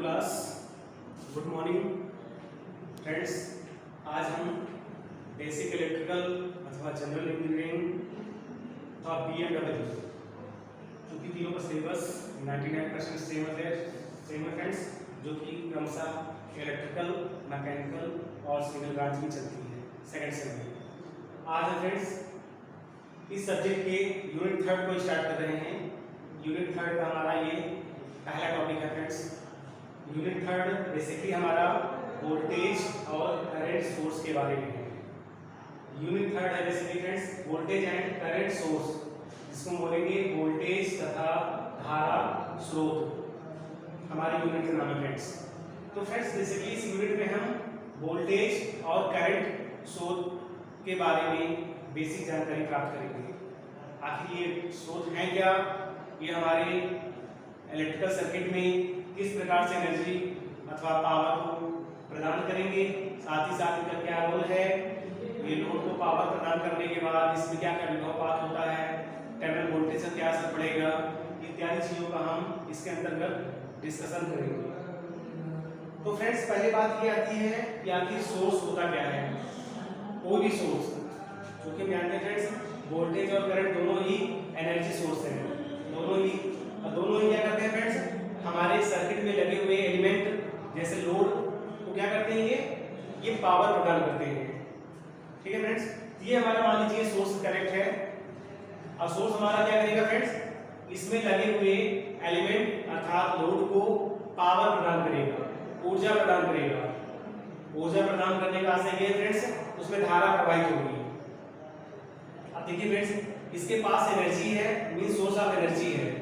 Class. Good morning friends. आज हम basic electrical अथवा जनरल इंजीनियरिंग और BMW, क्योंकि तीनों का सिलेबस 99% सेम है फ्रेंड्स, जो कि क्रमशः इलेक्ट्रिकल, मैकेनिकल और सिविल ब्रांच में चलती है सेकेंड सेम में। आज हम फ्रेंड्स इस सब्जेक्ट के यूनिट 3 को स्टार्ट कर रहे हैं। यूनिट 3 का हमारा ये पहला टॉपिक है फ्रेंड्स। यूनिट 3 बेसिकली हमारा वोल्टेज और करंट सोर्स के बारे में है। यूनिट 3 है basically friends voltage and current source, जिसको बोलेंगे वोल्टेज तथा धारा स्रोत, हमारे यूनिट का नाम है फ्रेंड्स। तो फ्रेंड्स बेसिकली इस यूनिट में हम वोल्टेज और करंट स्रोत के बारे में बेसिक जानकारी प्राप्त करेंगे। आखिर ये स्रोत हैं क्या, ये हमारे इलेक्ट्रिकल सर्किट में किस प्रकार से एनर्जी अथवा पावर को प्रदान करेंगे, साथ ही साथ इनका क्या रोल है, ये लोड को पावर प्रदान करने के बाद इसमें क्या क्या विभवानुपात होता है, टर्मिनल वोल्टेज से क्या असर पड़ेगा, इत्यादि चीज़ों का हम इसके अंतर्गत डिस्कशन करेंगे। तो फ्रेंड्स पहली बात ये आती है कि आखिर सोर्स होता क्या है। कोई भी सोर्स, क्योंकि हम जानते हैं फ्रेंड्स वोल्टेज और करंट दोनों ही एनर्जी सोर्स हैं, दोनों ही क्या करते हैं फ्रेंड्स, हमारे सर्किट में लगे हुए एलिमेंट जैसे लोड को क्या करते हैं, ये पावर प्रदान करते हैं। ठीक है फ्रेंड्स, ये हमारा मान लीजिए सोर्स कनेक्ट है और सोर्स हमारा क्या करेगा फ्रेंड्स, इसमें लगे हुए एलिमेंट अर्थात लोड को पावर प्रदान करेगा, ऊर्जा प्रदान करेगा। ऊर्जा प्रदान करने का आशय ये फ्रेंड्स, उसमें धारा प्रवाहित होगी। अब देखिए फ्रेंड्स, इसके पास एनर्जी है, मीन सोर्स ऑफ एनर्जी है।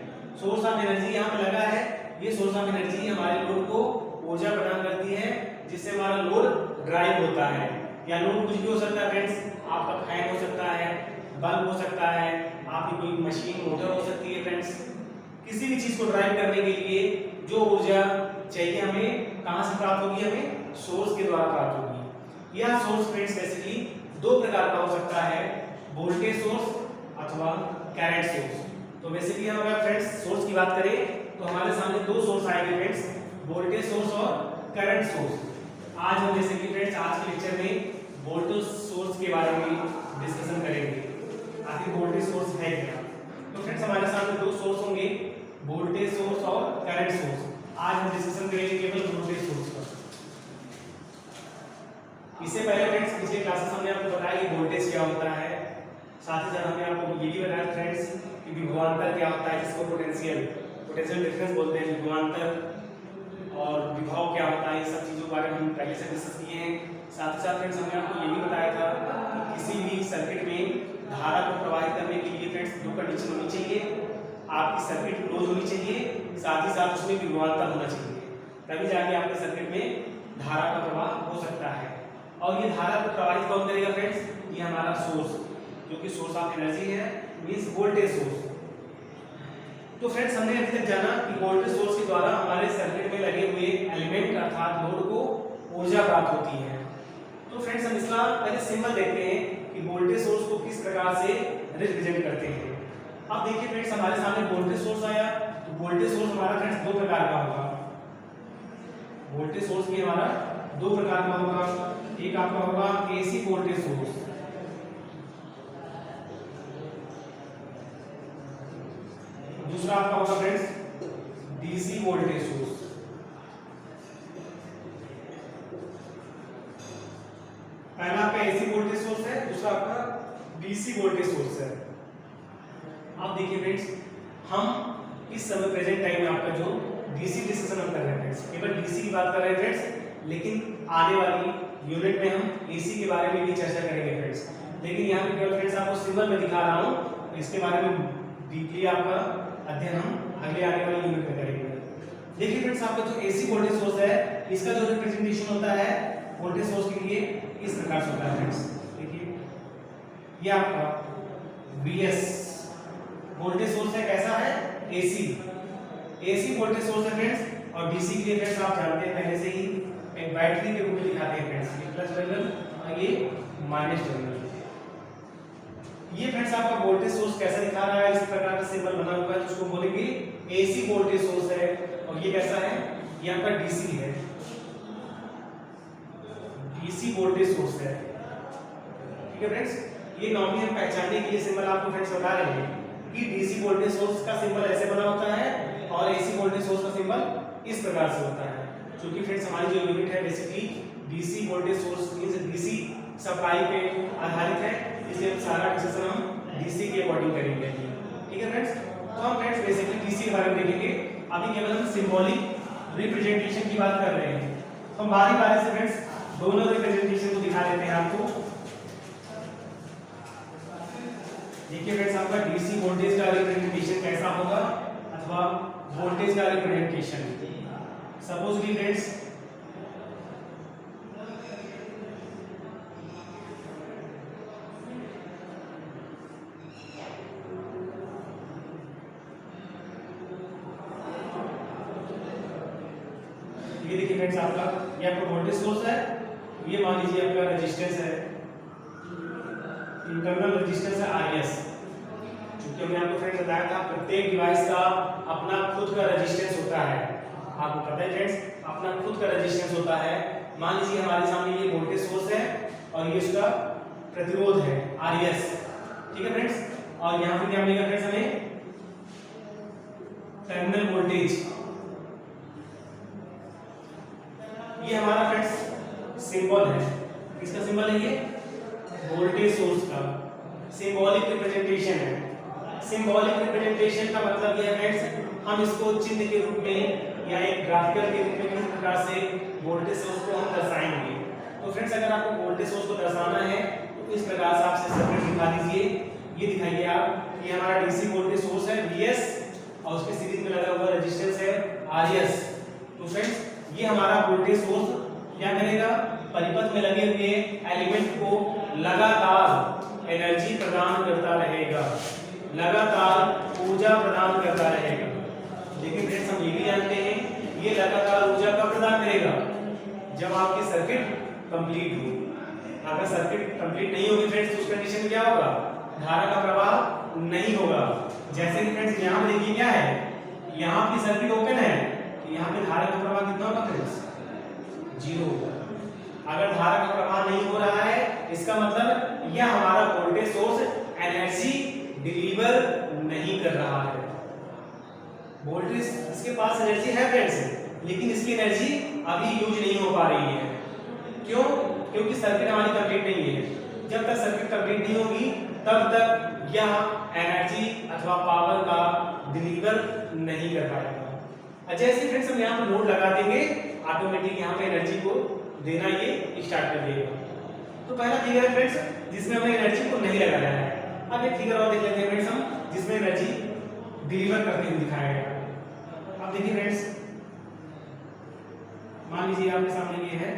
सोर्स ऑफ एनर्जी यहाँ पे लगा है, ये सोर्स ऑफ एनर्जी हमारे लोड को ऊर्जा प्रदान करती है, जिससे हमारा लोड ड्राइव होता है। या लोड कुछ भी हो सकता है फ्रेंड्स, आपका फैन हो सकता है, बल्ब हो सकता है, आपकी कोई मशीन मोटर हो सकती है फ्रेंड्स। किसी भी चीज को ड्राइव करने के लिए जो ऊर्जा चाहिए हमें कहाँ से प्राप्त होगी, हमें सोर्स के द्वारा प्राप्त होगी। यह सोर्स फ्रेंड्स बेसिकली दो प्रकार का हो सकता है, वोल्टेज सोर्स अथवा करंट सोर्स। तो बेसिकली हम अगर फ्रेंड्स सोर्स की बात करें तो हमारे सामने दो सोर्स आएंगे फ्रेंड्स, वोल्टेज सोर्स और करंट सोर्स। आज हम बेसिकली फ्रेंड्स आज के लेक्चर में वोल्टेज सोर्स के बारे में डिस्कशन करेंगे। आखिर वोल्टेज सोर्स है क्या। तो फ्रेंड्स हमारे सामने दो सोर्स होंगे, वोल्टेज सोर्स और करंट सोर्स। आज हम डिस्कशन करेंगे केवल वोल्टेज सोर्स पर। इससे पहले फ्रेंड्स पिछले क्लासेस हमने आपको बताया कि वोल्टेज क्या होता है, साथ ही साथ हमने आपको ये भी बताया फ्रेंड्स कि विभवांतर क्या होता है, जिसको पोटेंशियल डिफरेंस बोलते हैं। विभवांतर और विभव क्या होता है, ये सब चीज़ों के बारे में हम पहले से डिस्कस किए हैं। साथ ही साथ फ्रेंड्स हमने आपको ये भी बताया था कि किसी भी सर्किट में धारा को प्रवाहित करने के लिए फ्रेंड्स दो कंडीशन होनी चाहिए, आपकी सर्किट क्लोज होनी चाहिए, साथ ही साथ उसमें विभवांतर होना चाहिए, तभी जाके आपके सर्किट में धारा का प्रवाह हो सकता है। और ये धारा को प्रवाहित कौन करेगा फ्रेंड्स, ये हमारा सोर्स, जो कि सोर्स ऑफ एनर्जी है, मींस वोल्टेज सोर्स। तो फ्रेंड्स हमने अभी तक जाना कि वोल्टेज सोर्स के द्वारा हमारे सर्किट में लगे हुए एलिमेंट अर्थात लोड को ऊर्जा प्राप्त होती है। तो फ्रेंड्स हम इसका पहले सिंबल देखते हैं कि वोल्टेज सोर्स को किस प्रकार से रिप्रेजेंट करते हैं। अब देखिए फ्रेंड्स हमारे सामने वोल्टेज सोर्स आया, तो वोल्टेज सोर्स हमारा फ्रेंड्स दो प्रकार का होगा। वोल्टेज सोर्स भी हमारा दो प्रकार का होगा। एक आपका होगा AC वोल्टेज सोर्स, दूसरा आपका होगा फ्रेंड्स DC वोल्टेज सोर्स। पहला आपका AC वोल्टेज सोर्स है, दूसरा आपका DC वोल्टेज सोर्स है। अब देखिए फ्रेंड्स हम इस समय प्रेजेंट टाइम में आपका जो DC डिस्कशन हम कर रहे हैं फ्रेंड्स, केवल DC की बात कर रहे हैं फ्रेंड्स, लेकिन आने वाली यूनिट में हम AC के बारे में भी चर्चा करेंगे फ्रेंड्स। लेकिन यहाँ पे केवल फ्रेंड्स आपको सिंबल में दिखा रहा हूँ, इसके बारे में डीपली आपका अध्ययन हम अगले आने वाली यूनिट में करेंगे। देखिए फ्रेंड्स आपका जो AC वोल्टेज सोर्स है, इसका जो रिप्रेजेंटेशन होता है वोल्टेज सोर्स के लिए इस प्रकार से होता है फ्रेंड्स। देखिए ये आपका VS वोल्टेज सोर्स है, कैसा है, AC वोल्टेज सोर्स है फ्रेंड्स। और DC के लिए फ्रेंड्स आप जानते हैं पहले से ही एक बैटरी के रूप में दिखाते हैं फ्रेंड्स, ये प्लस टर्मिनल और ये माइनस टर्मिनल। ये फ्रेंड्स आपका वोल्टेज सोर्स कैसा दिखा रहा है, इस प्रकार का सिंबल बना हुआ है, जिसको बोलेंगे AC वोल्टेज सोर्स है। और ये कैसा है, ये आपका डीसी है, डीसी वोल्टेज सोर्स है। ठीक है फ्रेंड्स, ये नॉर्मली हम पहचानने के लिए सिंबल आपको फ्रेंड्स बता रहे हैं कि डीसी वोल्टेज सोर्स का सिंबल ऐसे बना होता है और एसी वोल्टेज सोर्स का सिंबल इस प्रकार से होता है। क्योंकि फ्रेंड्स हमारी जो यूनिट है basically DC voltage source means DC supply पे आधारित है, इसलिए सारा डिस्कशन हम डीसी के अकॉर्डिंग करेंगे। ठीक है फ्रेंड्स, तो हम फ्रेंड्स बेसिकली डीसी के बारे में देखेंगे। अभी केवल हम सिंबॉलिक रिप्रेजेंटेशन की बात कर रहे हैं। हम बारी बारी से फ्रेंड्स दोनों रिप्रेजेंटेशन को दिखा देते हैं आपको। देखिए फ्रेंड्स, आपका डीसी वोल्टेज का रिप्रेजेंटेशन कैसा होगा अथवा वोल्टेज का रिप्रेजेंटेशन। सपोजली फ्रेंड्स ये देखिए फ्रेंड्स, आपका ये आपका वोल्टेज सोर्स है, ये मान लीजिए आपका रेजिस्टेंस है, इंटरनल रेजिस्टेंस है आरएस। क्योंकि हमने आपको फ्रेंड्स बताया था प्रत्येक डिवाइस का अपना खुद का रेजिस्टेंस होता है। आपको पता है फ्रेंड्स, अपना खुद का रेजिस्टेंस होता है। मान लीजिए हमारे सामने ये वोल्टेज सोर्स है और ये उसका प्रतिरोध है आरएस। ठीक है फ्रेंड्स, और यहाँ पे क्या मिलेगा फ्रेंड्स हमें टर्मिनल वोल्टेज। ये हमारा फ्रेंड्स सिंबल है, किसका सिंबल है ये? वोल्टेज सोर्स का सिंबॉलिक रिप्रेजेंटेशन है। सिंबॉलिक रिप्रेजेंटेशन का मतलब यह है फ्रेंड्स, हम इसको चिन्ह के रूप में या एक ग्राफिकल के रूप में किस प्रकार से वोल्टेज सोर्स को हम दर्शाएंगे। तो फ्रेंड्स अगर आपको वोल्टेज सोर्स को दर्शाना है तो इस प्रकार से आप सर्किट दिखा दीजिए। ये दिखाइए आप, ये हमारा डीसी वोल्टेज सोर्स है Vs और उसके सीरीज में लगा हुआ रेजिस्टेंस है Rs। तो फ्रेंड्स ये हमारा वोल्टेज सोर्स क्या करेगा? परिपथ में लगे हुए एलिमेंट को लगातार एनर्जी प्रदान करता रहेगा, लगातार ऊर्जा प्रदान करता रहेगा। लेकिन फ्रेंड्स हम ये भी जानते हैं ये लगातार ऊर्जा कब प्रदान करेगा? जब आपकी सर्किट कंप्लीट हो। अगर सर्किट कंप्लीट नहीं होगी फ्रेंड्स तो उस कंडीशन में क्या होगा? धारा का प्रवाह नहीं होगा। जैसे कि फ्रेंड्स यहाँ पे देखिए क्या है, यहाँ की सर्किट ओपन है, यहाँ पे धारा का प्रवाह कितना होगा फ्रेंड्स? 0 होगा। अगर धारा का प्रवाह नहीं हो रहा है इसका मतलब यह हमारा वोल्टेज सोर्स एनर्जी डिलीवर नहीं कर रहा है। वोल्टेज इसके पास एनर्जी है फ्रेंड्स, लेकिन इसकी एनर्जी अभी यूज नहीं हो पा रही है। क्यों? क्योंकि सर्किट हमारी कंप्लीट नहीं है। जब तक सर्किट कंप्लीट नहीं होगी तब तक यह एनर्जी अथवा पावर का डिलीवर नहीं कर पाएगा। जैसे फ्रेंड्स हम यहाँ पर लोड लगा देंगे ऑटोमेटिक यहाँ पे एनर्जी को देना ये स्टार्ट कर देगा। तो पहला फिगर है फ्रेंड्स जिसमें हमने एनर्जी को नहीं लगाया है। अब एक फिगर और देख लेते हैं फ्रेंड्स हम जिसमें एनर्जी डिलीवर करते हुए दिखाया गया। अब देखिए फ्रेंड्स, मान लीजिए आपके सामने ये है,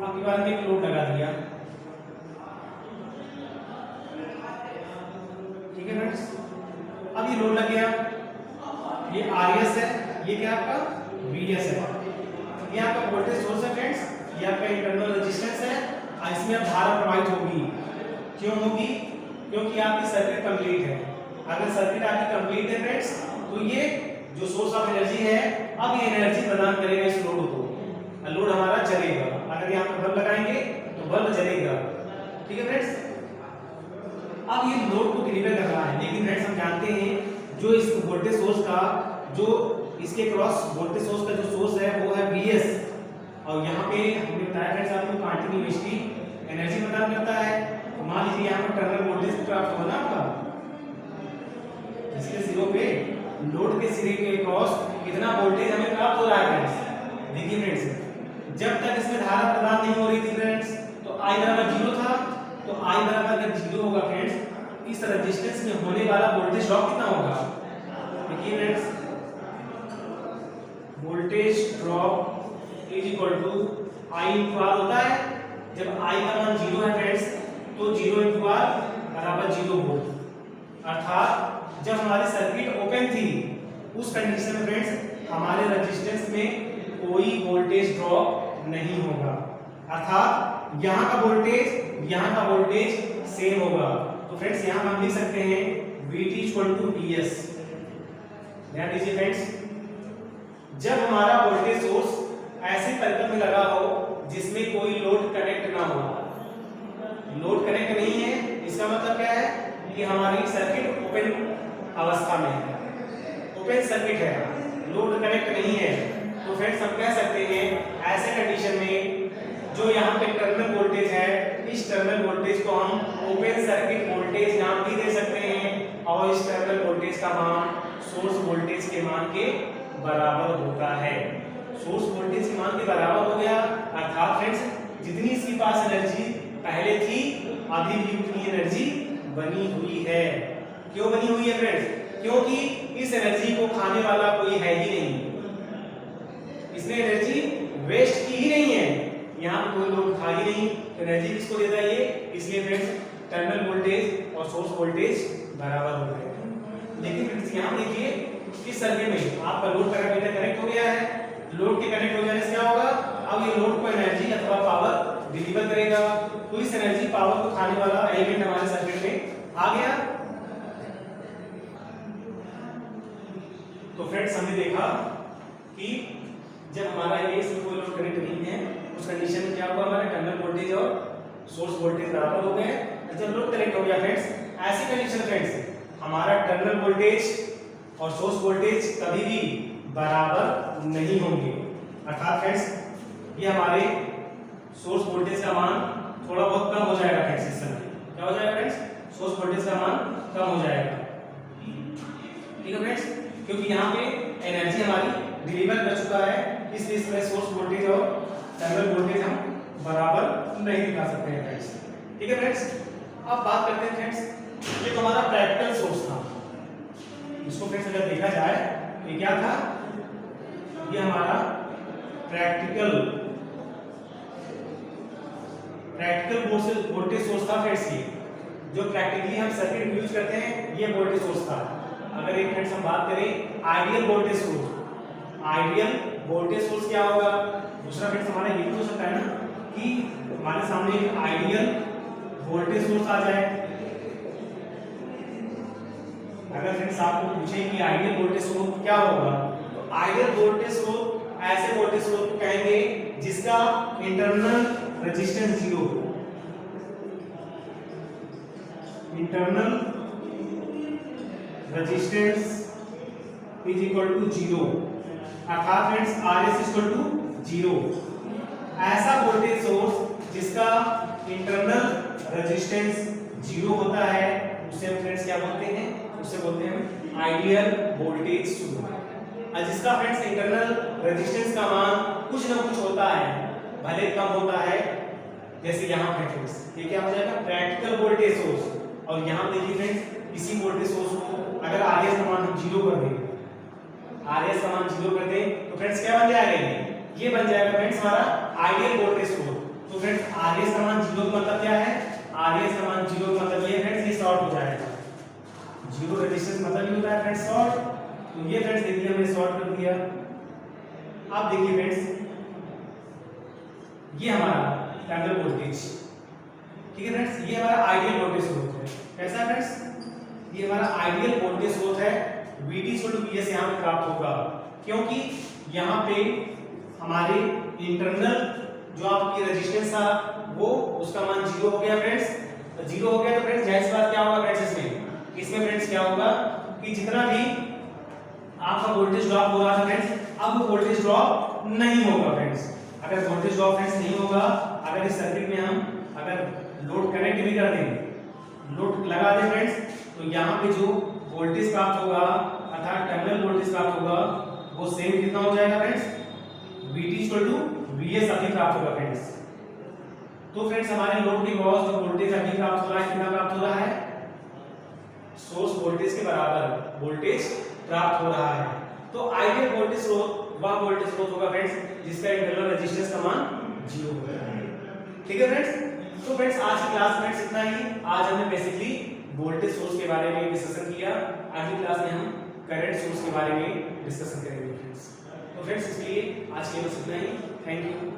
आपके बार में एक लोड लगा दिया। ठीक है फ्रेंड्स, अब ये लोड लग गया, ये Rs है, ये क्या आपका Vs है। ये आपका वोल्टेज सोर्स है फ्रेंड्स, ये आपका इंटरनल रेजिस्टेंस है और इसमें अब धारा प्रवाहित होगी। क्यों होगी? क्योंकि आपकी सर्किट कंप्लीट है। अगर सर्किट आपकी कंप्लीट है फ्रेंड्स तो ये जो सोर्स ऑफ एनर्जी है अब ये एनर्जी प्रदान करेगा इस लोड को, लोड हमारा चलेगा। अगर यहाँ पर बल्ब लगाएंगे तो बल्ब जलेगा। ठीक है फ्रेंड्स, अब ये लोड को डिलीवर कर रहा है। लेकिन फ्रेंड्स हम जानते हैं जो इस वोल्टेज सोर्स का जो इसके क्रॉस वोल्टेज सोर्स का जो सोर्स है वो है Vs और यहाँ पे हमने बताया फ्रेंड्स आपको कंटिन्यूअसली एनर्जी प्रदान करता है। मान लीजिए यहाँ पर टर्मिनल वोल्टेज प्राप्त होगा ना आपका, इसके सिरों पे लोड के सिरे के क्रॉस कितना वोल्टेज हमें प्राप्त हो रहा है फ्रेंड्स। देखिए फ्रेंड्स, जब तक इसमें धारा प्रदान नहीं हो रही थी फ्रेंड्स तो I बराबर 0 था। तो I बराबर जब 0 होगा फ्रेंड्स इस रेजिस्टेंस में होने वाला वोल्टेज ड्रॉप कितना होगा? देखिए friends, voltage drop is equal to I into R होता है। जब I का मान 0 है फ्रेंड्स तो 0 इंटू R बराबर 0 वोल्ट। अर्थात जब हमारी सर्किट ओपन थी उस कंडीशन में फ्रेंड्स हमारे रेजिस्टेंस में कोई वोल्टेज ड्रॉप नहीं होगा। अर्थात यहाँ का वोल्टेज सेम होगा। तो फ्रेंड्स यहाँ हम लिख सकते हैं VT इक्वल टू VS। ध्यान दीजिए फ्रेंड्स, जब हमारा वोल्टेज सोर्स ऐसे सर्किट में लगा हो जिसमें कोई लोड कनेक्ट ना हो, लोड कनेक्ट नहीं है, इसका मतलब क्या है कि हमारी सर्किट ओपन अवस्था में है, ओपन सर्किट है, लोड कनेक्ट नहीं है, तो फ्रेंड्स हम कह सकते हैं ऐसे कंडीशन में जो यहाँ पे टर्मिनल वोल्टेज है, इस टर्मिनल वोल्टेज को हम ओपन सर्किट वोल्टेज नाम भी दे सकते हैं और इस टर्मिनल वोल्टेज का मान सोर्स वोल्टेज के मान के बराबर होता है। सोर्स वोल्टेज के मान के बराबर हो गया, अर्थात फ्रेंड्स जितनी इसके पास एनर्जी पहले थी अभी भी उतनी एनर्जी बनी हुई है। क्यों बनी हुई है फ्रेंड्स? क्योंकि इस एनर्जी को खाने वाला कोई है ही नहीं, इसने एनर्जी वेस्ट की ही नहीं है, यहाँ पे कोई लोड था ही नहीं, तो एनर्जी किसको देता है ये, इसलिए फ्रेंड्स टर्मिनल वोल्टेज और सोर्स वोल्टेज बराबर हो गए। लेकिन फ्रेंड्स यहाँ देखिए इस सर्किट में आपका लोड पैरामीटर कनेक्ट हो गया है, लोड के कनेक्ट हो जाने से क्या होगा, अब ये लोड को एनर्जी अथवा पावर डिलीवर करेगा, तो इस एनर्जी पावर को खाने वाला एलिमेंट हमारे सर्किट में आ गया। तो फ्रेंड्स हमने देखा कि जब हमारा ये कोई लोड कनेक्ट नहीं है उस कंडीशन में क्या हुआ, हमारे टर्मिनल वोल्टेज और सोर्स वोल्टेज बराबर हो गए। जब लोड कनेक्ट हो गया फ्रेंड्स, ऐसी कंडीशन फ्रेंड्स हमारा टर्मिनल वोल्टेज और सोर्स वोल्टेज कभी भी बराबर नहीं होंगे, अर्थात फ्रेंड्स ये हमारे सोर्स वोल्टेज का मान थोड़ा बहुत कम हो जाएगा फ्रेंड्स। इस समय क्या हो जाएगा फ्रेंड्स, सोर्स वोल्टेज का मान कम हो जाएगा, ठीक है फ्रेंड्स, क्योंकि यहाँ पे एनर्जी हमारी डिलीवर कर चुका है, इसलिए इसमें सोर्स वोल्टेज और टर्मिनल वोल्टेज हम बराबर नहीं दिखा सकते हैं फ्रेंड्स, ठीक है फ्रेंड्स। अब बात करते हैं फ्रेंड्स, ये तो हमारा प्रैक्टिकल सोर्स था, इसको फ्रेंड्स अगर देखा जाए ये क्या था, ये हमारा प्रैक्टिकल वोल्टेज सोर्स था फ्रेंड्स। ये जो प्रैक्टिकली हम सर्किट यूज करते हैं ये वोल्टेज सोर्स था। अगर एक फ्रेंड्स हम बात करें ideal voltage source, ideal voltage source क्या होगा, दूसरा फ्रेंड्स हमारा ये भी हो सकता है ना कि हमारे सामने एक आइडियल वोल्टेज सोर्स आ जाए। अगर फ्रेंड्स आपको पूछे कि आइडियल वोल्टेज सोर्स क्या होगा, तो आइडियल वोल्टेज सोर्स ऐसे वोल्टेज सोर्स को कहेंगे जिसका इंटरनल रेजिस्टेंस जीरो हो, internal resistance is equal to zero, अर्थात friends RS equal to zero. ऐसा वोल्टेज सोर्स जिसका इंटरनल रेजिस्टेंस जीरो होता है उसे हम फ्रेंड्स क्या बोलते हैं, उसे बोलते हैं आइडियल वोल्टेज सोर्स। और जिसका फ्रेंड्स इंटरनल रेजिस्टेंस का मान कुछ ना कुछ होता है, भले कम होता है, जैसे यहाँ पे फ्रेंड्स ये क्या हो जाएगा प्रैक्टिकल वोल्टेज सोर्स। और यहाँ देखिए फ्रेंड्स इसी वोल्टेज सोर्स को अगर RS का मान हम जीरो कर दें, RS का मान जीरो कर दें तो फ्रेंड्स क्या बन जाएगा, ये बन जाएगा फ्रेंड्स हमारा आइडियल वोल्टेज सोर्स। तो फ्रेंड्स RS का मान जीरो का मतलब क्या है, RS का मान जीरो का मतलब ये फ्रेंड्स ये शॉर्ट हो जाएगा, जीरो रेजिस्टेंस मतलब ये होता है फ्रेंड्स शॉर्ट। तो ये फ्रेंड्स देखिए हमने शॉर्ट कर दिया। अब देखिए फ्रेंड्स ये हमारा टर्मिनल वोल्टेज, ठीक है फ्रेंड्स, ये हमारा आइडियल वोल्टेज सोर्स है। कैसा है फ्रेंड्स, ये हमारा आइडियल वोल्टेज सोर्स है, VT VS यहाँ पे प्राप्त होगा, क्योंकि यहाँ पे हमारे इंटरनल जो आपकी रेजिस्टेंस था वो उसका मान जीरो हो गया फ्रेंड्स। तो जीरो हो गया तो फ्रेंड्स जाहिर सी बात क्या होगा फ्रेंड्स, इसमें फ्रेंड्स क्या होगा कि जितना भी आपका वोल्टेज ड्रॉप हो रहा था फ्रेंड्स, अब वो वोल्टेज ड्रॉप नहीं होगा फ्रेंड्स। अगर वोल्टेज ड्रॉप फ्रेंड्स नहीं होगा, अगर इस सर्किट में हम अगर लोड कनेक्ट भी कर देंगे, लोड लगा दें फ्रेंड्स, तो यहाँ पे जो वोल्टेज प्राप्त होगा अर्थात टर्मिनल वोल्टेज प्राप्त होगा वो सेम कितना हो जाएगा फ्रेंड्स, VT VS अभी प्राप्त होगा फ्रेंड्स। तो फ्रेंड्स हमारे लोड के क्रॉस जो वोल्टेज अभी प्राप्त हो रहा है, कितना प्राप्त हो रहा है, सोर्स वोल्टेज के बराबर वोल्टेज प्राप्त हो रहा है। तो आइडियल वोल्टेज स्रोत वह वोल्टेज स्रोत होगा फ्रेंड्स जिसका इंटरनल रेजिस्टेंस का मान 0 होगा, ठीक है फ्रेंड्स। तो फ्रेंड्स आज की क्लास फ्रेंड्स इतना ही। आज हमने बेसिकली वोल्टेज सोर्स के बारे में डिस्कशन किया, अगली क्लास में हम करंट सोर्स के बारे में डिस्कशन करेंगे फ्रेंड्स। तो फ्रेंड्स इसलिए आज के लिए बस इतना ही, थैंक यू।